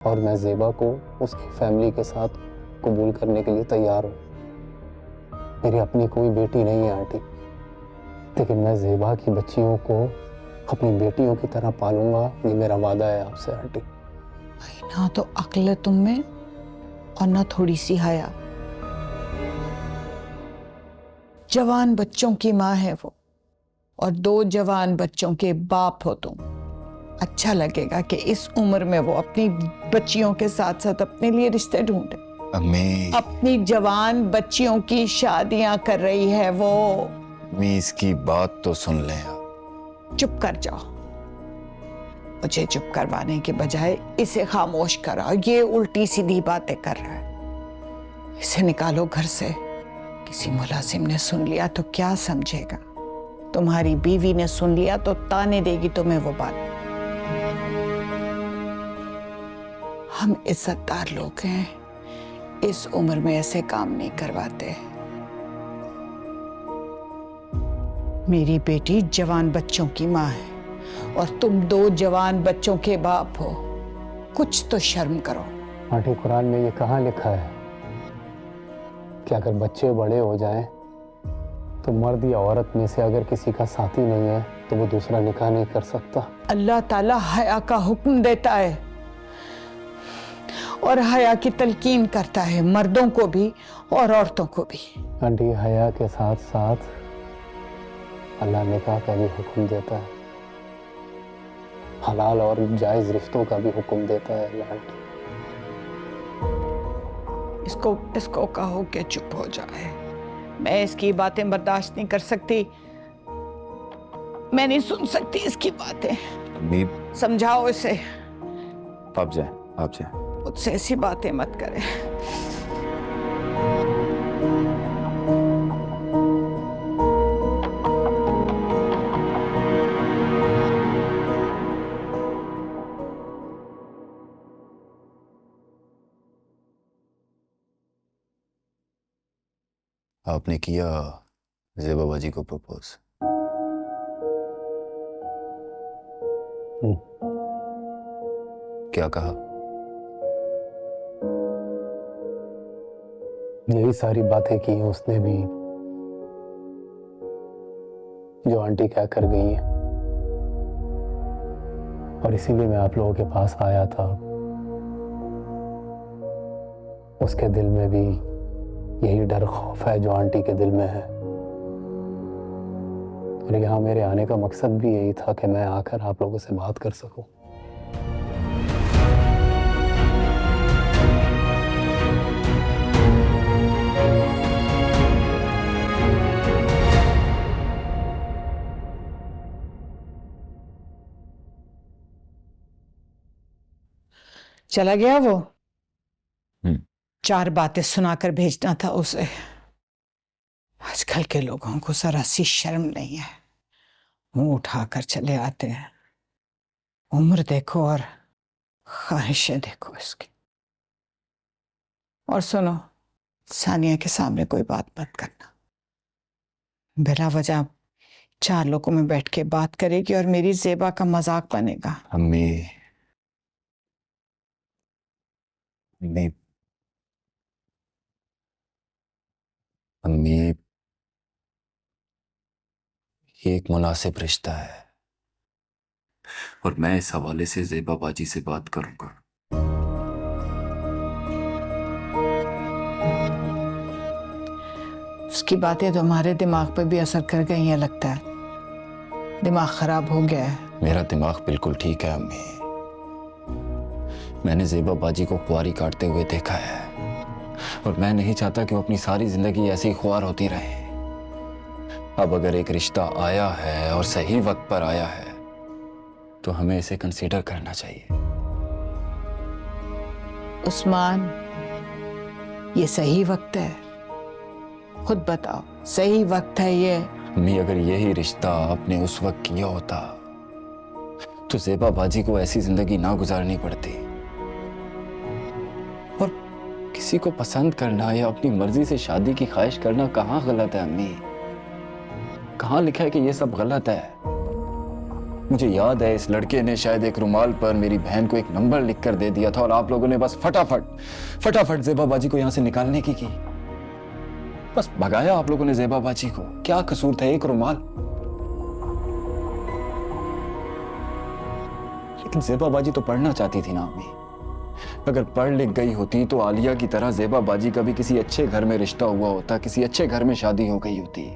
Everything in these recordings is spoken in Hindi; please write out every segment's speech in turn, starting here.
और मैं ज़ेबा को उसकी फैमिली के साथ कबूल करने के लिए तैयार हूँ। मेरी अपनी कोई बेटी नहीं है आंटी, लेकिन मैं ज़ेबा की बच्चियों को अपनी बेटियों की तरह पालूंगा, ये मेरा वादा है आपसे आंटी। ना तो अक्ल है तुम में और ना थोड़ी सी हया। जवान बच्चों की माँ है वो और 2 जवान बच्चों के बाप हो तुम। अच्छा लगेगा कि इस उम्र में वो अपनी बच्चियों के साथ साथ अपने लिए रिश्ते ढूंढे। अम्मी, अपनी जवान बच्चियों की शादियां कर रही है वो। अम्मी इसकी बात तो सुन लें आप। चुप कर जाओ। मुझे चुप करवाने के बजाय इसे खामोश कराओ। ये उल्टी सीधी बातें कर रहा है। इसे निकालो घर से। किसी मुलाजिम ने सुन लिया तो क्या समझेगा? तुम्हारी बीवी ने सुन लिया तो ताने देगी तुम्हें वो बात। हम इज्जतदार लोग हैं, इस उम्र में ऐसे काम नहीं करवाते। मेरी बेटी जवान बच्चों की माँ है और तुम 2 जवान बच्चों के बाप हो। कुछ तो शर्म करो। आंटी, कुरान में ये कहाँ लिखा है कि अगर बच्चे बड़े हो जाएं तो मर्द या औरत में से अगर किसी का साथी नहीं है तो वो दूसरा निकाह नहीं कर सकता? अल्लाह ताला हया का हुक्म देता है और हया की तलकीन करता है, मर्दों को भी और औरतों को भी। आंटी, हया के साथ साथ अल्लाह निकाह का भी हुक्म देता है, हलाल और जायज रिश्तों का भी हुक्म देता है अल्लाह। आंटी, इसको कहो कि चुप हो जाए। मैं इसकी बातें बर्दाश्त नहीं कर सकती। मैं नहीं सुन सकती इसकी बातें। अम्मी, समझाओ इसे। आप जाएं, आप जाएं। मुझसे ऐसी बातें मत करे। आपने किया ज़ेबा बाजी को प्रपोज? क्या कहा? यही सारी बातें की हैं उसने भी जो आंटी क्या कर गई है, और इसीलिए मैं आप लोगों के पास आया था। उसके दिल में भी यही डर खौफ है जो आंटी के दिल में है, और यहाँ मेरे आने का मकसद भी यही था कि मैं आकर आप लोगों से बात कर सकूं। चला गया वो? 4 बातें सुनाकर भेजना था उसे। आजकल के लोगों को जरा सी शर्म नहीं है, मुंह उठाकर चले आते हैं। उम्र देखो और ख्वाहिशें देखो इसकी। और सुनो, सानिया के सामने कोई बात मत करना। बिला वजह 4 लोगों में बैठ के बात करेगी और मेरी ज़ेबा का मजाक बनेगा। अम्मी, अम्मी, अम्मी, ये एक मुनासिब रिश्ता है और मैं इस हवाले से ज़ेबा बाजी से बात करूंगा। उसकी बातें तुम्हारे दिमाग पे भी असर कर गई हैं लगता है। दिमाग खराब हो गया है। मेरा दिमाग बिल्कुल ठीक है अम्मी। मैंने ज़ेबा बाजी को ख्वारी काटते हुए देखा है और मैं नहीं चाहता कि वो अपनी सारी जिंदगी ऐसी ही ख्वार होती रहे। अब अगर एक रिश्ता आया है और सही वक्त पर आया है तो हमें इसे कंसीडर करना चाहिए। उस्मान, ये सही वक्त है? खुद बताओ, सही वक्त है ये? अम्मी, अगर यही रिश्ता आपने उस वक्त किया होता तो ज़ेबा बाजी को ऐसी जिंदगी ना गुजारनी पड़ती। और किसी को पसंद करना या अपनी मर्जी से शादी की ख्वाहिश करना कहाँ गलत है अम्मी? कहाँ लिखा है कि ये सब गलत है? मुझे याद है इस लड़के ने शायद एक रुमाल पर मेरी बहन को एक नंबर लिख कर दे दिया था और आप लोगों ने बस फटाफट ज़ेबा बाजी को यहां से निकालने की बस भगाया आप लोगों ने ज़ेबा बाजी को। क्या कसूर था एक रुमाल? लेकिन ज़ेबा बाजी तो पढ़ना चाहती थी ना अम्मी। अगर पढ़ लिख गई होती तो आलिया की तरह ज़ेबा बाजी का भी किसी अच्छे घर में रिश्ता हुआ होता, किसी अच्छे घर में शादी हो गई होती।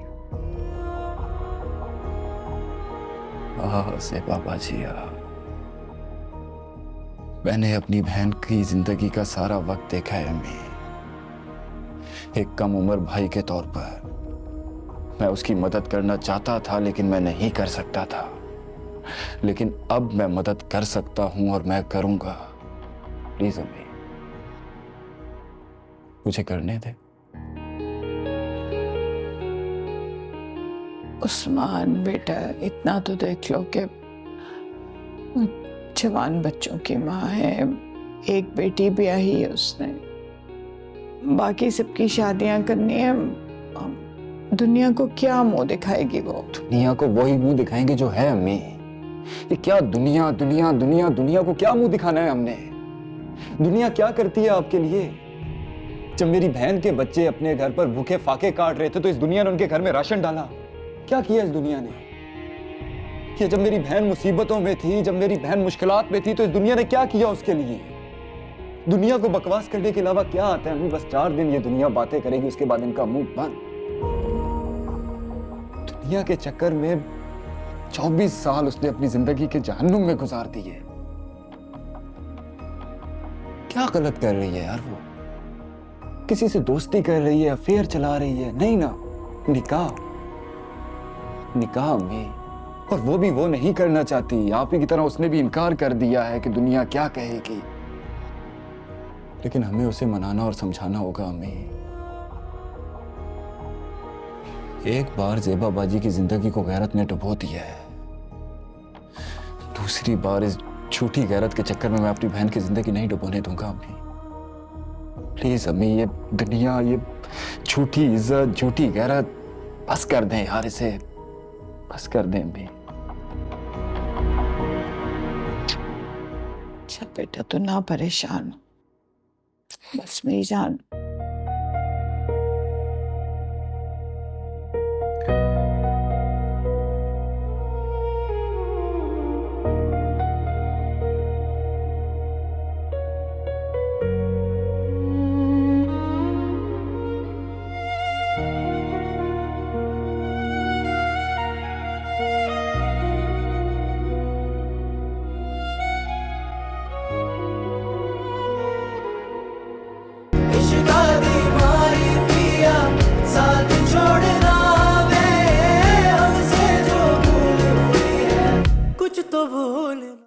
ज़ेबा बाजी, मैंने अपनी बहन की जिंदगी का सारा वक्त देखा है अम्मी। एक कम उम्र भाई के तौर पर मैं उसकी मदद करना चाहता था, लेकिन मैं नहीं कर सकता था। लेकिन अब मैं मदद कर सकता हूं और मैं करूंगा। प्लीज अम्मी, मुझे करने दे। उस्मान बेटा, इतना तो देख लो कि जवान बच्चों की माँ है, एक बेटी ब्याही है उसने, बाकी सबकी शादियां करनी है। दुनिया को क्या मुंह दिखाएगी वो? दुनिया को वही मुंह दिखाएंगे जो है अम्मी। ये क्या दुनिया दुनिया दुनिया दुनिया को क्या मुंह दिखाना है हमने? दुनिया क्या करती है आपके लिए? जब मेरी बहन के बच्चे अपने घर पर भूखे फाके काट रहे थे तो इस दुनिया ने उनके घर में राशन डाला। क्या किया इस दुनिया ने? कि जब मेरी बहन मुसीबतों में थी, जब मेरी बहन मुश्किलात में थी, तो इस दुनिया ने क्या किया उसके लिए? दुनिया को बकवास करने के अलावा क्या आता है? बस 4 दिन ये दुनिया बातें करेगी, उसके बाद इनका मुंह बंद। दुनिया के चक्कर में 24 साल उसने अपनी जिंदगी के जहन्नुम में गुजार दिए। क्या गलत कर रही है यार वो? किसी से दोस्ती कर रही है, अफेयर चला रही है? नहीं ना, निकाह अम्मी। और वो भी वो नहीं करना चाहती। आप ही की तरह उसने भी इनकार कर दिया है कि दुनिया क्या कहेगी। लेकिन हमें उसे मनाना और समझाना होगा अम्मी। एक बार ज़ेबा बाजी की जिंदगी को गैरत ने डुबो दिया है, दूसरी बार इस झूठी गैरत के चक्कर में मैं अपनी बहन की जिंदगी नहीं डुबोने दूंगा अम्मी। प्लीज अम्मी, ये दुनिया, ये झूठी इज्जत, झूठी गैरत बस कर दें यार, इसे बस कर दें अम्मी। अच्छा बेटा, तू ना परेशान हो, बस मेरी जान